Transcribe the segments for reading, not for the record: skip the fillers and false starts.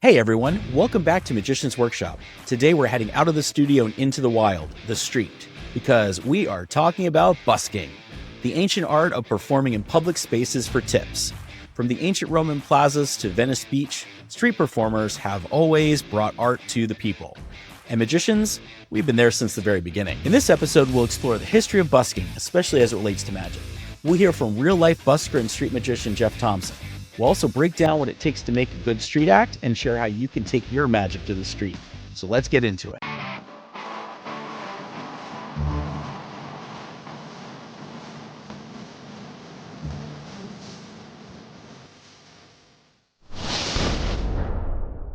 Hey everyone, welcome back to Magician's Workshop. Today we're heading out of the studio and into the wild, the street, because we are talking about busking, the ancient art of performing in public spaces for tips. From the ancient Roman plazas to Venice Beach, street performers have always brought art to the people. And magicians, we've been there since the very beginning. In this episode, we'll explore the history of busking, especially as it relates to magic. We'll hear from real-life busker and street magician Jeff Thomson. We'll also break down what it takes to make a good street act and share how you can take your magic to the street. So let's get into it.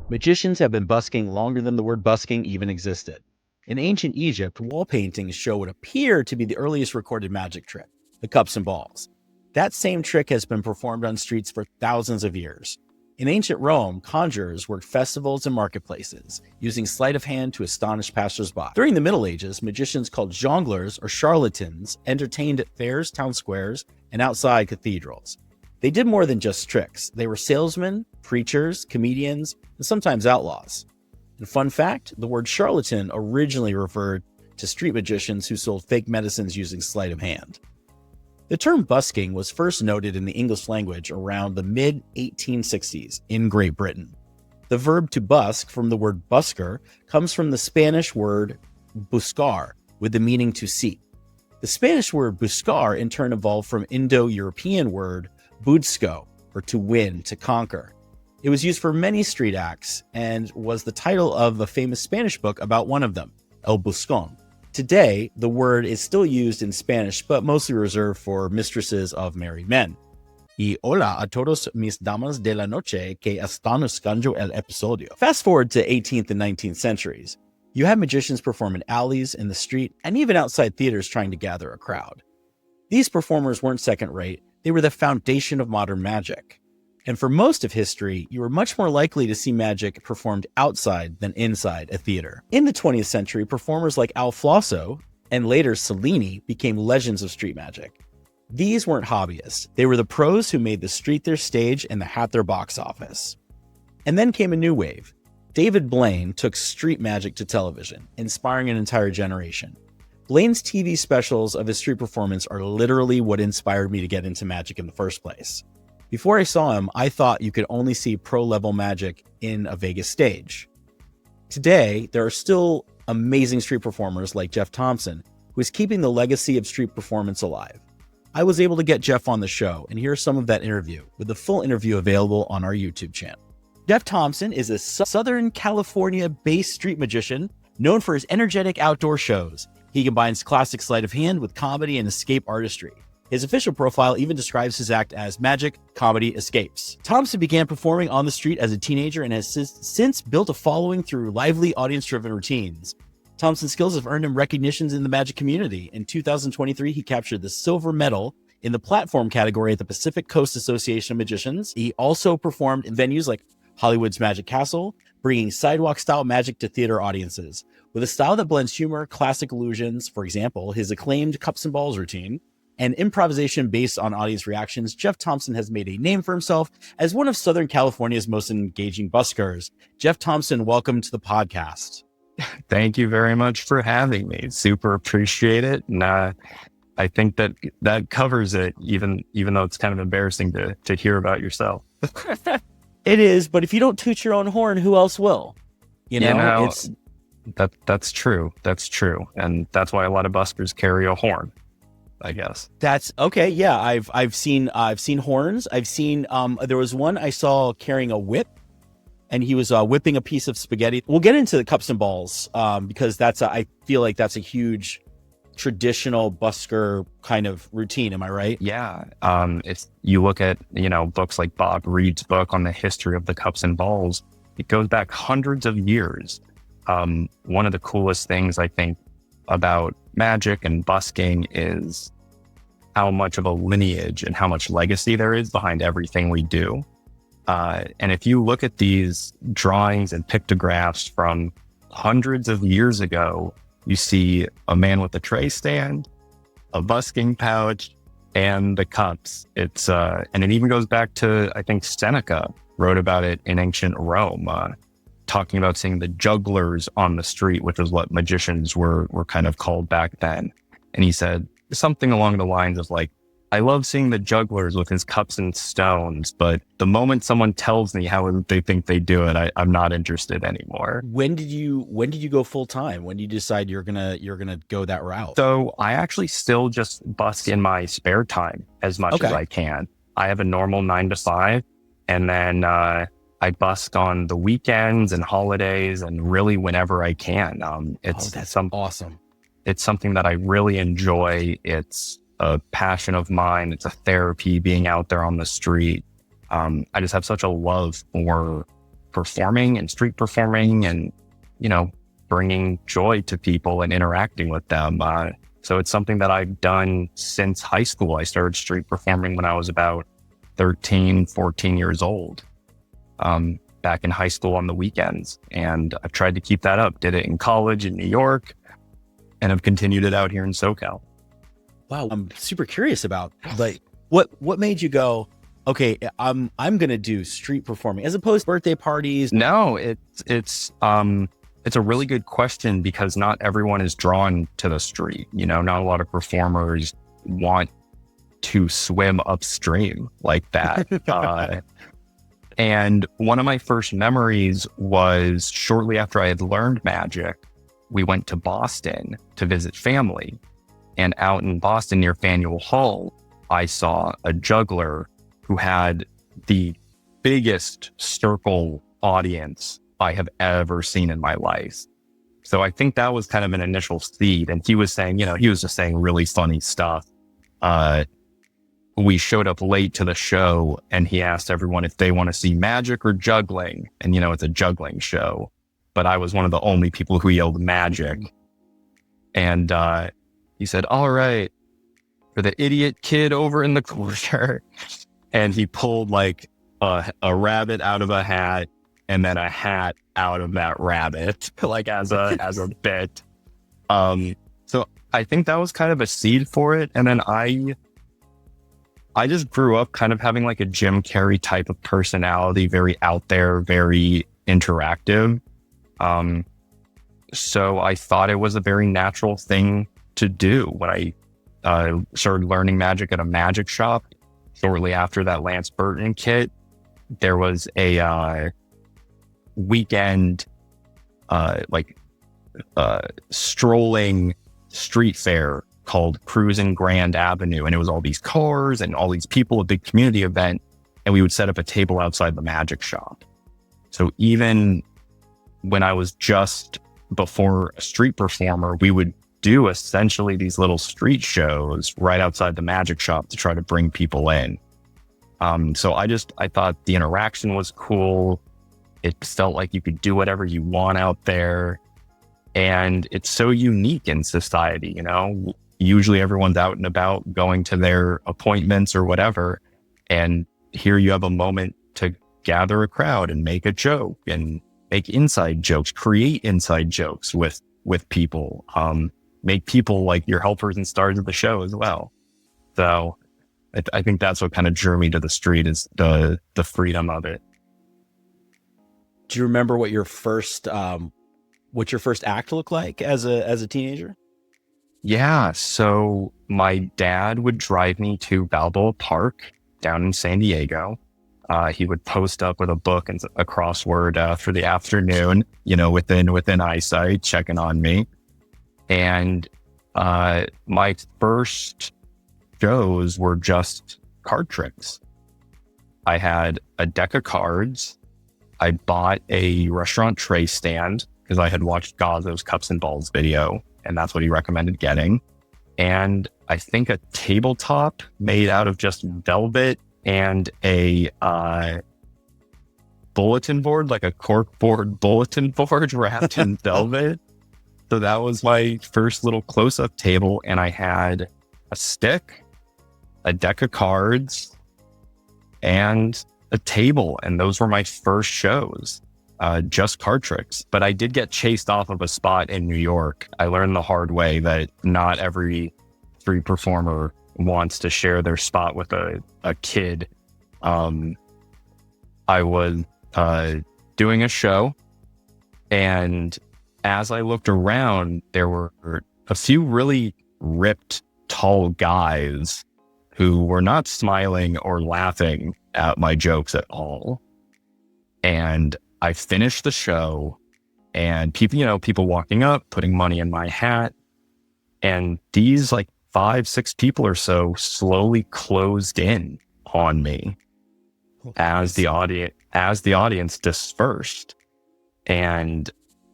Magicians have been busking longer than the word busking even existed. In ancient Egypt, wall paintings show what appear to be the earliest recorded magic trick, the cups and balls. That same trick has been performed on streets for thousands of years. In ancient Rome, conjurers worked festivals and marketplaces, using sleight of hand to astonish passersby. During the Middle Ages, magicians called jongleurs or charlatans entertained at fairs, town squares, and outside cathedrals. They did more than just tricks. They were salesmen, preachers, comedians, and sometimes outlaws. And fun fact, the word charlatan originally referred to street magicians who sold fake medicines using sleight of hand. The term busking was first noted in the English language around the mid-1860s in Great Britain. The verb to busk, from the word busker, comes from the Spanish word buscar, with the meaning to seek. The Spanish word buscar in turn evolved from Indo-European word budsko, or to win, to conquer. It was used for many street acts and was the title of a famous Spanish book about one of them, El Buscón. Today, the word is still used in Spanish, but mostly reserved for mistresses of married men. Y hola a todos mis damas de la noche que están escuchando el episodio. Fast forward to 18th and 19th centuries. You had magicians perform in alleys, in the street, and even outside theaters trying to gather a crowd. These performers weren't second-rate, they were the foundation of modern magic. And for most of history, you were much more likely to see magic performed outside than inside a theater. In the 20th century, performers like Al Flosso and later Cellini became legends of street magic. These weren't hobbyists. They were the pros who made the street their stage and the hat their box office. And then came a new wave. David Blaine took street magic to television, inspiring an entire generation. Blaine's TV specials of his street performance are literally what inspired me to get into magic in the first place. Before I saw him, I thought you could only see pro-level magic in a Vegas stage. Today, there are still amazing street performers like Jeff Thomson, who is keeping the legacy of street performance alive. I was able to get Jeff on the show, and here's some of that interview, with the full interview available on our YouTube channel. Jeff Thomson is a Southern California-based street magician known for his energetic outdoor shows. He combines classic sleight of hand with comedy and escape artistry. His official profile even describes his act as Magic Comedy Escapes. Thomson began performing on the street as a teenager and has since built a following through lively audience-driven routines. Thomson's skills have earned him recognitions in the magic community. In 2023, he captured the silver medal in the platform category at the Pacific Coast Association of Magicians. He also performed in venues like Hollywood's Magic Castle, bringing sidewalk-style magic to theater audiences. With a style that blends humor, classic illusions, for example, his acclaimed cups and balls routine, and improvisation based on audience reactions, Jeff Thomson has made a name for himself as one of Southern California's most engaging buskers. Jeff Thomson, welcome to the podcast. Thank you very much for having me. Super appreciate it. And I think that covers it, even though it's kind of embarrassing to hear about yourself. It is, but if you don't toot your own horn, who else will? That's true. That's true. And that's why a lot of buskers carry a horn, I guess. That's okay. Yeah, I've seen horns. I've seen there was one I saw carrying a whip, and he was whipping a piece of spaghetti. We'll get into the cups and balls because I feel like that's a huge traditional busker kind of routine. Am I right? Yeah. If you look at books like Bob Reed's book on the history of the cups and balls, it goes back hundreds of years. One of the coolest things I think about magic and busking is how much of a lineage and how much legacy there is behind everything we do. And if you look at these drawings and pictographs from hundreds of years ago, you see a man with a tray stand, a busking pouch, and the cups. And it even goes back to, I think, Seneca wrote about it in ancient Rome, talking about seeing the jugglers on the street, which was what magicians were kind of called back then. And he said something along the lines of like, I love seeing the jugglers with his cups and stones, but the moment someone tells me how they think they do it, I'm not interested anymore. When did you go full time? When did you decide you're gonna go that route? So I actually still just busk in my spare time as much as I can. I have a normal 9 to 5, and then I busk on the weekends and holidays, and really whenever I can. That's awesome. It's something that I really enjoy. It's a passion of mine. It's a therapy being out there on the street. I just have such a love for performing and street performing and, bringing joy to people and interacting with them. So it's something that I've done since high school. I started street performing when I was about 13, 14 years old, back in high school on the weekends. And I've tried to keep that up. Did it in college in New York, and have continued it out here in SoCal. Wow, I'm super curious about like what made you go, okay, I'm gonna do street performing as opposed to birthday parties. No, it's a really good question, because not everyone is drawn to the street. Not a lot of performers want to swim upstream like that. And one of my first memories was shortly after I had learned magic, we went to Boston to visit family. And out in Boston near Faneuil Hall, I saw a juggler who had the biggest circle audience I have ever seen in my life. So I think that was kind of an initial seed. And he was saying, he was just saying really funny stuff. We showed up late to the show, and he asked everyone if they want to see magic or juggling. And, it's a juggling show. But I was one of the only people who yelled magic. And he said, all right, for the idiot kid over in the corner. And he pulled like a rabbit out of a hat, and then a hat out of that rabbit, like as a bit. So I think that was kind of a seed for it. And then I just grew up kind of having like a Jim Carrey type of personality, very out there, very interactive. So I thought it was a very natural thing to do. When I started learning magic at a magic shop shortly after that Lance Burton kit, there was a weekend strolling street fair called Cruisin' Grand Avenue, and it was all these cars and all these people, a big community event, and we would set up a table outside the magic shop. So even when I was just before a street performer, we would do essentially these little street shows right outside the magic shop to try to bring people in. So I thought the interaction was cool. It felt like you could do whatever you want out there. And it's so unique in society, Usually everyone's out and about going to their appointments or whatever. And here you have a moment to gather a crowd and make a joke and make inside jokes, create inside jokes with people, make people like your helpers and stars of the show as well. So I think that's what kind of drew me to the street, is the freedom of it. Do you remember what your first act looked like as a teenager? Yeah. So my dad would drive me to Balboa Park down in San Diego. He would post up with a book and a crossword for the afternoon, within eyesight, checking on me. And my first shows were just card tricks. I had a deck of cards. I bought a restaurant tray stand because I had watched Gazzo's Cups and Balls video, and that's what he recommended getting. And I think a tabletop made out of just velvet and a bulletin board, like a corkboard bulletin board wrapped in velvet. So that was my first little close-up table, and I had a stick, a deck of cards, and a table. And those were my first shows, just card tricks. But I did get chased off of a spot in New York. I learned the hard way that not every street performer wants to share their spot with a kid. I was doing a show, and as I looked around, there were a few really ripped, tall guys who were not smiling or laughing at my jokes at all. And I finished the show, and people walking up, putting money in my hat. And these like 5-6 people or so slowly closed in on me as the audience dispersed. And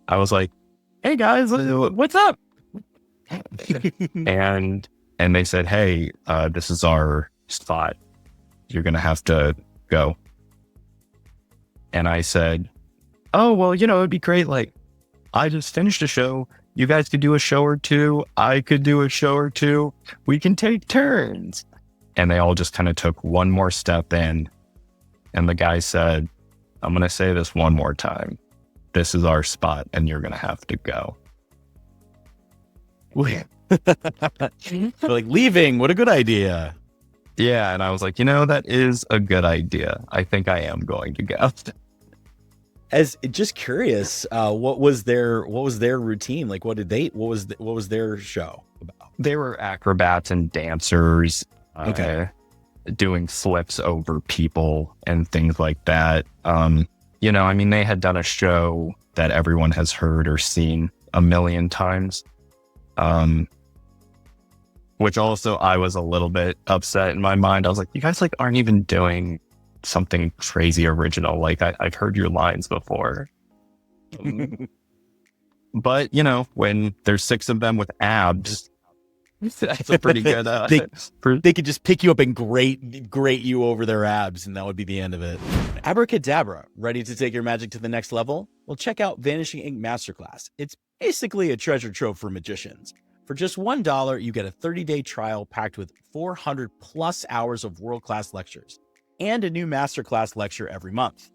I was like, "Hey guys, what's up?" and they said, "Hey, this is our spot. You're gonna have to go." And I said, "Oh, well, it'd be great. Like, I just finished a show. You guys could do a show or two. I could do a show or two. We can take turns." And they all just kind of took one more step in. And the guy said, "I'm going to say this one more time. This is our spot, and you're going to have to go." They're like, leaving. What a good idea. Yeah. And I was like, that is a good idea. I think I am going to go. As just curious, what was their routine? Like, what was their show about? They were acrobats and dancers, doing flips over people and things like that. They had done a show that everyone has heard or seen a million times. Which also I was a little bit upset in my mind. I was like, you guys aren't even doing something crazy original. Like I've heard your lines before. But when there's 6 of them with abs, that's a pretty good they could just pick you up and grate you over their abs, and that would be the end of it. Abracadabra, ready to take your magic to the next level? Well, check out Vanishing Inc Masterclass. It's basically a treasure trove for magicians. For just $1, you get a 30-day trial packed with 400 plus hours of world-class lectures and a new masterclass lecture every month.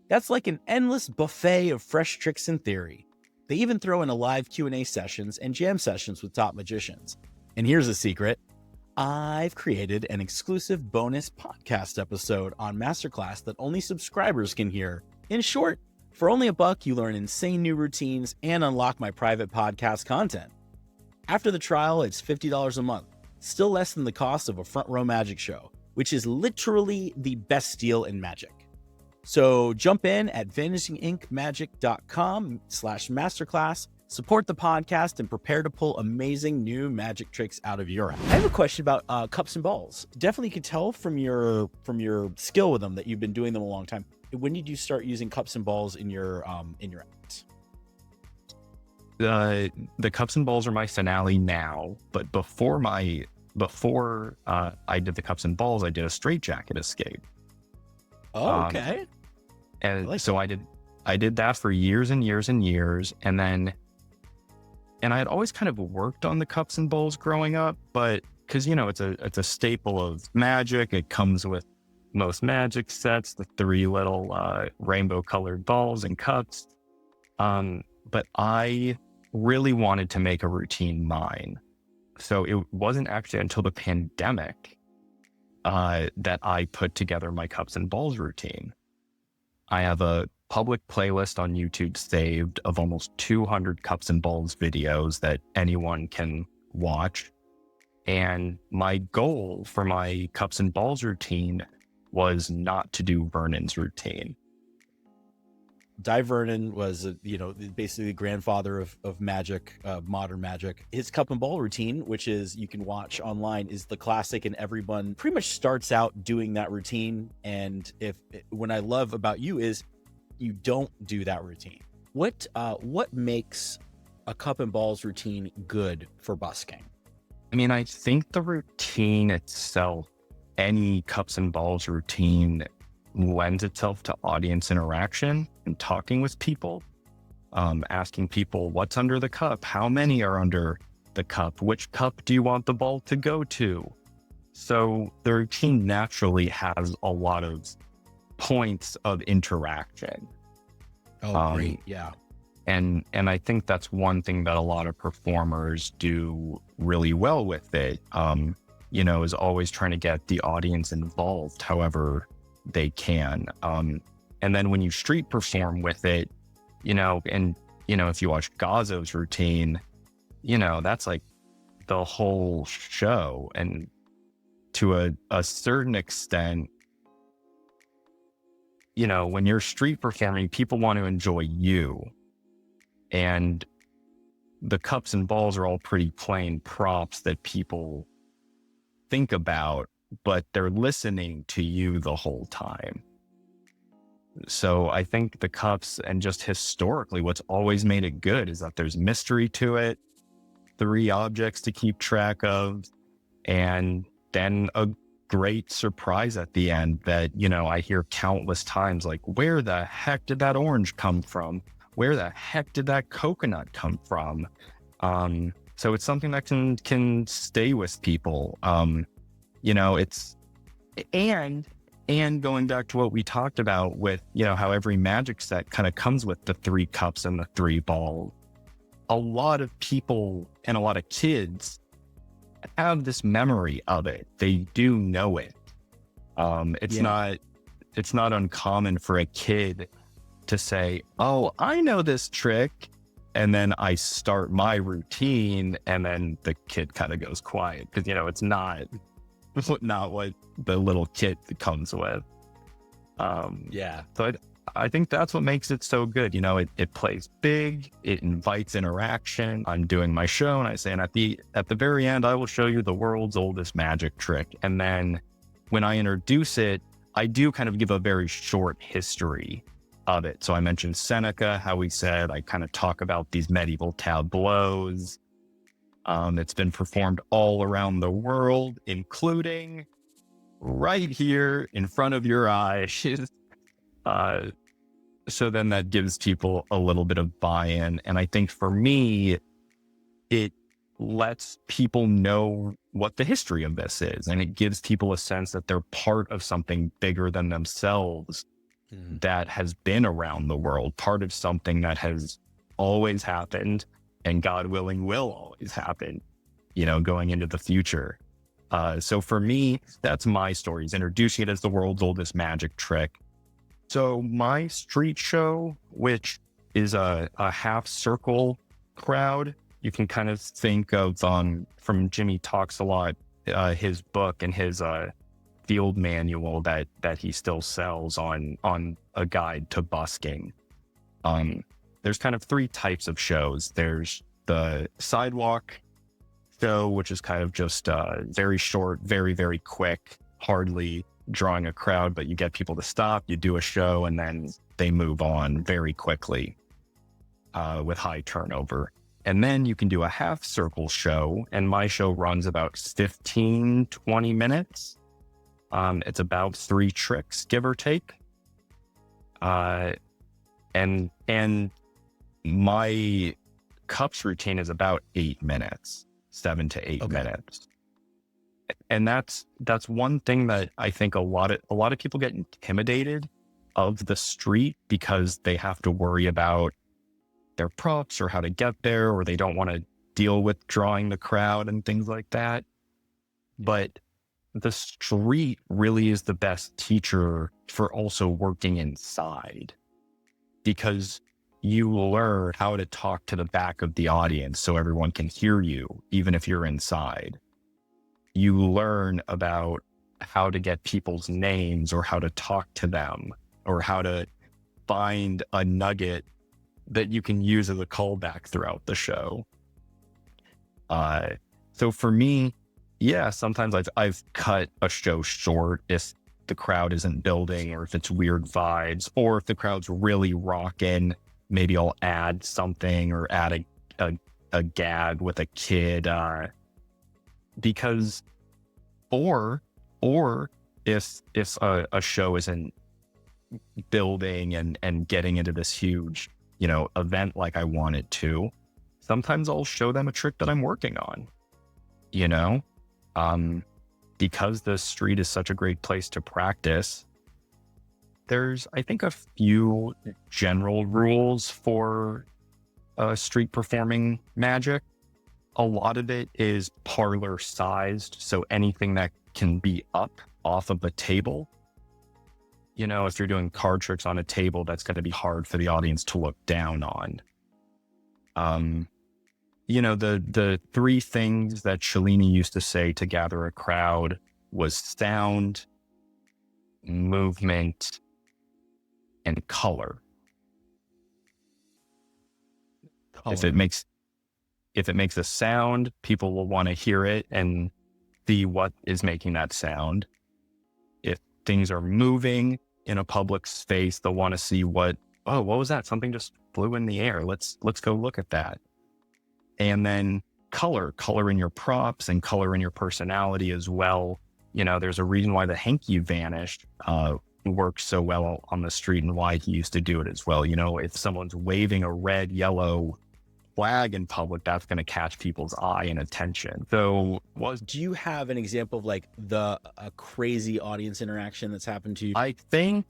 That's like an endless buffet of fresh tricks and theory. They even throw in a live Q&A sessions and jam sessions with top magicians. And here's a secret. I've created an exclusive bonus podcast episode on Masterclass that only subscribers can hear. In short, for only $1, you learn insane new routines and unlock my private podcast content. After the trial, it's $50 a month, still less than the cost of a front row magic show, which is literally the best deal in magic. So jump in at vanishingIncMagic.com/masterclass, support the podcast, and prepare to pull amazing new magic tricks out of your app. I have a question about cups and balls. Definitely could tell from your skill with them that you've been doing them a long time. When did you start using cups and balls in your acts? The cups and balls are my finale now, but before I did the cups and balls, I did a straitjacket escape. Oh, okay. And so I did that for years and years and years, and I had always kind of worked on the cups and balls growing up, but because it's a staple of magic. It comes with most magic sets, the 3 little rainbow colored balls and cups. But I really wanted to make a routine mine. So it wasn't actually until the pandemic that I put together my cups and balls routine. I have a public playlist on YouTube saved of almost 200 cups and balls videos that anyone can watch. And my goal for my cups and balls routine was not to do Vernon's routine. Di Vernon was, basically the grandfather of magic, modern magic. His cup and ball routine, which is you can watch online, is the classic, and everyone pretty much starts out doing that routine. And what I love about you is you don't do that routine. What makes a cup and balls routine good for busking? I mean, I think the routine itself, any cups and balls routine, lends itself to audience interaction and talking with people, asking people what's under the cup, how many are under the cup, which cup do you want the ball to go to? So the routine naturally has a lot of points of interaction. Oh, great. Yeah. And I think that's one thing that a lot of performers do really well with it, is always trying to get the audience involved however they can. And then when you street perform with it, and if you watch Gazzo's routine, that's like the whole show. And to a certain extent, when you're street performing, people want to enjoy you. And the cups and balls are all pretty plain props that people think about, but they're listening to you the whole time. So I think the cups, and just historically, what's always made it good is that there's mystery to it, 3 objects to keep track of, and then a great surprise at the end that, I hear countless times, like, where the heck did that orange come from? Where the heck did that coconut come from? So it's something that can stay with people. It's, and going back to what we talked about with, how every magic set kind of comes with the 3 cups and the 3 balls. A lot of people and a lot of kids have this memory of it. They do know it. It's not uncommon for a kid to say, oh, I know this trick. And then I start my routine, and then the kid kind of goes quiet because, it's not what the little kid comes with. So I think that's what makes it so good. It plays big, it invites interaction. I'm doing my show and I say, and at the very end, I will show you the world's oldest magic trick. And then when I introduce it, I do kind of give a very short history of it. So I mentioned Seneca, how he said, I kind of talk about these medieval tableaus. It's been performed all around the world, including right here in front of your eyes. So then that gives people a little bit of buy-in. And I think for me, it lets people know what the history of this is. And it gives people a sense that they're part of something bigger than themselves that has been around the world, part of something that has always happened and, God willing, will always happen, going into the future. So for me, that's my story, is introducing it as the world's oldest magic trick. So my street show, which is a half circle crowd, you can kind of think of, from Jimmy Talks a Lot, his book and his field manual that he still sells on a guide to busking. There's kind of 3 types of shows. There's the sidewalk show, which is kind of just very short, very, very quick, hardly drawing a crowd, but you get people to stop, you do a show, and then they move on very quickly with high turnover. And then you can do a half circle show, and my show runs about 15, 20 minutes. It's about 3 tricks, give or take. And my cups routine is about 8 minutes, 7 to 8 minutes. And that's one thing that I think a lot of people get intimidated of the street, because they have to worry about their props or how to get there, or they don't want to deal with drawing the crowd and things like that. But the street really is the best teacher for also working inside, because you learn how to talk to the back of the audience so everyone can hear you, even if you're inside. You learn about how to get people's names, or how to talk to them, or how to find a nugget that you can use as a callback throughout the show. So for me, sometimes I've cut a show short if the crowd isn't building, or if it's weird vibes, or if the crowd's really rocking. Maybe I'll add something, or add a gag with a kid, because, or if a show isn't building and getting into this huge, event like I want it to, sometimes I'll show them a trick that I'm working on, because the street is such a great place to practice. There's, I think, a few general rules for street performing magic. A lot of it is parlor sized, so anything that can be up off of a table if you're doing card tricks on a table, that's going to be hard for the audience to look down on. The three things that Cellini used to say to gather a crowd was sound, movement, and color. If it makes a sound, people will want to hear it and see what is making that sound. If things are moving in a public space, they'll want to see what was that? Something just flew in the air. Let's go look at that. And then color in your props and color in your personality as well. There's a reason why the hanky vanished, works so well on the street and why he used to do it as well. If someone's waving a red, yellow flag in public, that's going to catch people's eye and attention. So do you have an example of like a crazy audience interaction that's happened to you? I think,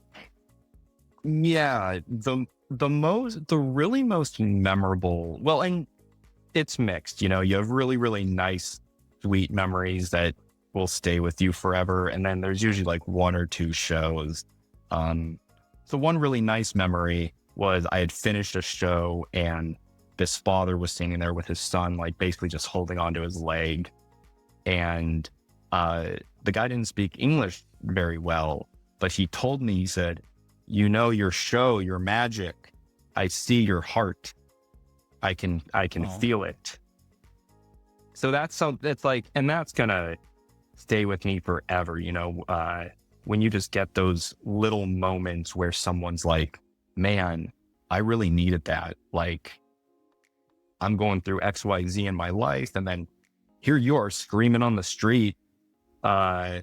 yeah, the really most memorable, well, and it's mixed, you have really, really nice, sweet memories that will stay with you forever. And then there's usually like one or two shows. So one really nice memory was I had finished a show and this father was standing there with his son, like basically just holding onto his leg. And the guy didn't speak English very well, but he told me, he said, your show, your magic, I see your heart. I can feel it. So that's like, and that's gonna stay with me forever. When you just get those little moments where someone's like, man, I really needed that. Like, I'm going through XYZ in my life, and then here you are screaming on the street. And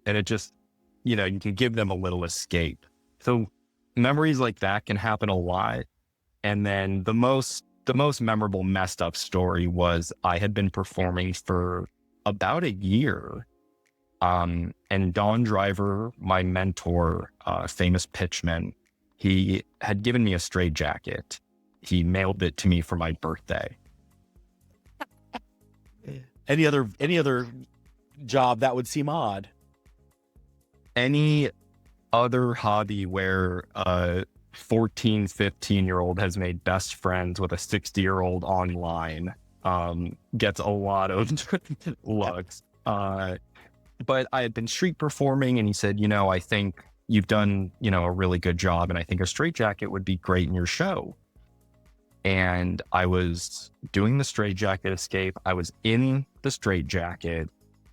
it just, you can give them a little escape. So memories like that can happen a lot. And then the most memorable messed up story was I had been performing for about a year. And Don Driver, my mentor, famous pitchman, he had given me a straitjacket. He mailed it to me for my birthday. Any other job that would seem odd? Any other hobby where 14, 15-year-old has made best friends with a 60-year-old online gets a lot of looks. But I had been street performing, and he said, I think you've done, a really good job, and I think a straitjacket would be great in your show. And I was doing the straitjacket escape. I was in the straitjacket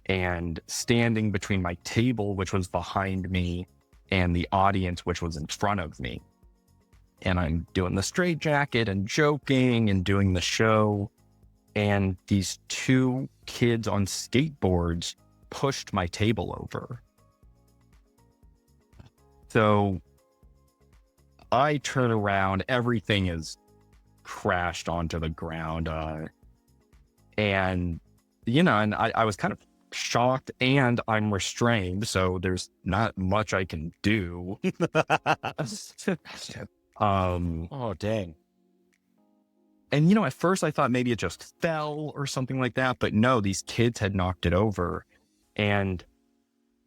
and standing between my table, which was behind me, and the audience, which was in front of me. And I'm doing the straitjacket and joking and doing the show. And these two kids on skateboards pushed my table over. So I turn around, everything is crashed onto the ground. And I was kind of shocked, and I'm restrained, so there's not much I can do. Oh, dang. And, at first I thought maybe it just fell or something like that, but no, these kids had knocked it over. And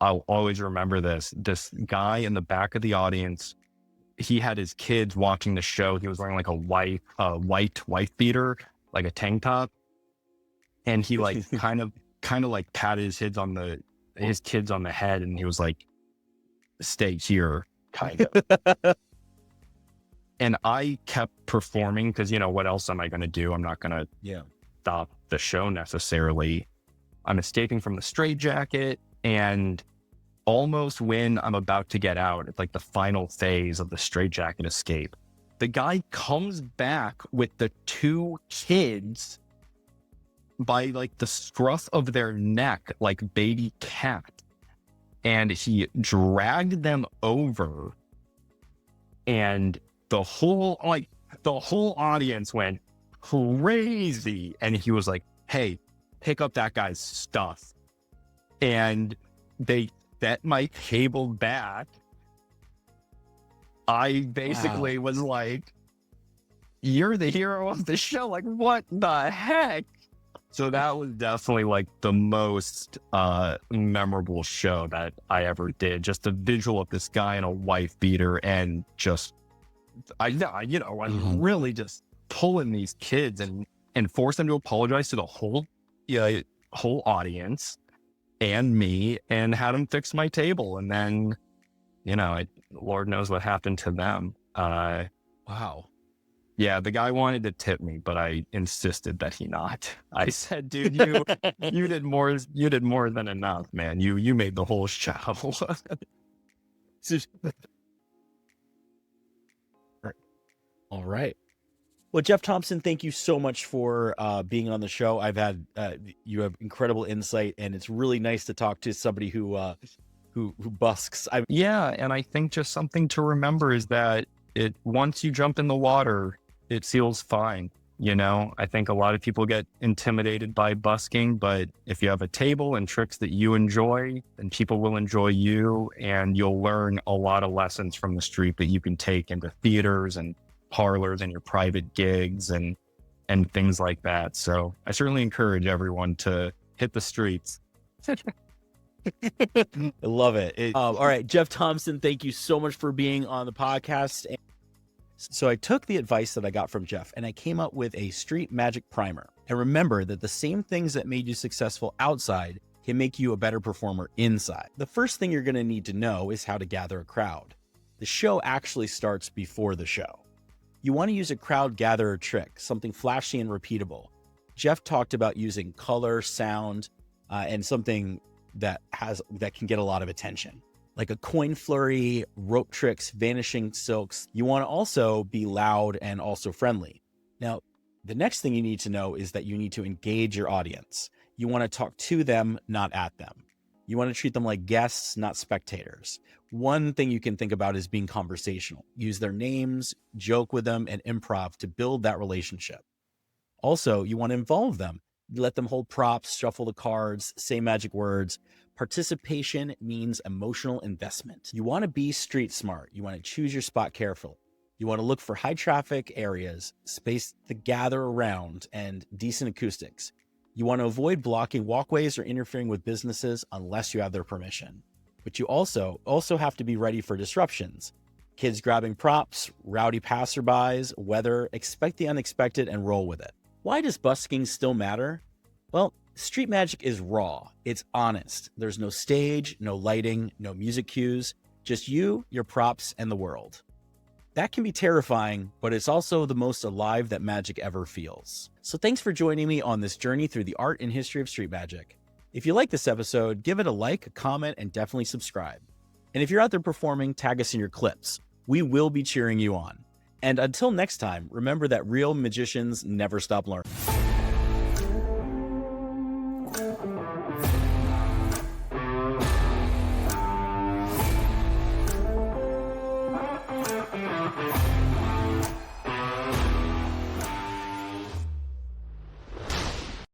I'll always remember this guy in the back of the audience, he had his kids watching the show. He was wearing like a white wife beater, like a tank top. And he like kind of like patted his kids on the head. And he was like, stay here, kind of. And I kept performing because, what else am I going to do? I'm not going to stop the show necessarily. I'm escaping from the straitjacket, and almost when I'm about to get out, it's like the final phase of the straitjacket escape, the guy comes back with the two kids by like the scruff of their neck, like baby cat. And he dragged them over, and the whole audience went crazy. And he was like, hey, pick up that guy's stuff. And they set my table back. I basically was like, you're the hero of the show. Like, what the heck? So that was definitely like the most memorable show that I ever did. Just the visual of this guy in a wife beater and just, I'm really just pulling these kids and force them to apologize to the whole audience and me, and had them fix my table. And then, Lord knows what happened to them. Wow. Yeah, the guy wanted to tip me, but I insisted that he not. I said, dude, you did more than enough, man. You made the whole show. All right. Well, Jeff Thomson, thank you so much for being on the show. You have incredible insight, and it's really nice to talk to somebody who busks. Yeah, and I think just something to remember is that once you jump in the water, it feels fine. I think a lot of people get intimidated by busking, but if you have a table and tricks that you enjoy, then people will enjoy you, and you'll learn a lot of lessons from the street that you can take into theaters and parlors and your private gigs and things like that. So I certainly encourage everyone to hit the streets. I love it. All right, Jeff Thomson, thank you so much for being on the podcast. So I took the advice that I got from Jeff and I came up with a street magic primer. And remember that the same things that made you successful outside can make you a better performer inside. The first thing you're going to need to know is how to gather a crowd. The show actually starts before the show. You want to use a crowd gatherer trick, something flashy and repeatable. Jeff talked about using color, sound, and something that can get a lot of attention, like a coin flurry, rope tricks, vanishing silks. You want to also be loud and also friendly. Now, the next thing you need to know is that you need to engage your audience. You want to talk to them, not at them. You want to treat them like guests, not spectators. One thing you can think about is being conversational. Use their names, joke with them, and improv to build that relationship. Also, you want to involve them. Let them hold props, shuffle the cards, say magic words. Participation means emotional investment. You want to be street smart. You want to choose your spot carefully. You want to look for high traffic areas, space to gather around, and decent acoustics. You want to avoid blocking walkways or interfering with businesses unless you have their permission. But you also have to be ready for disruptions. Kids grabbing props, rowdy passerbys, weather. Expect the unexpected and roll with it. Why does busking still matter? Well, street magic is raw. It's honest. There's no stage, no lighting, no music cues, just you, your props, and the world. That can be terrifying, but it's also the most alive that magic ever feels. So thanks for joining me on this journey through the art and history of street magic. If you like this episode, give it a like, a comment, and definitely subscribe. And if you're out there performing, tag us in your clips. We will be cheering you on. And until next time, remember that real magicians never stop learning.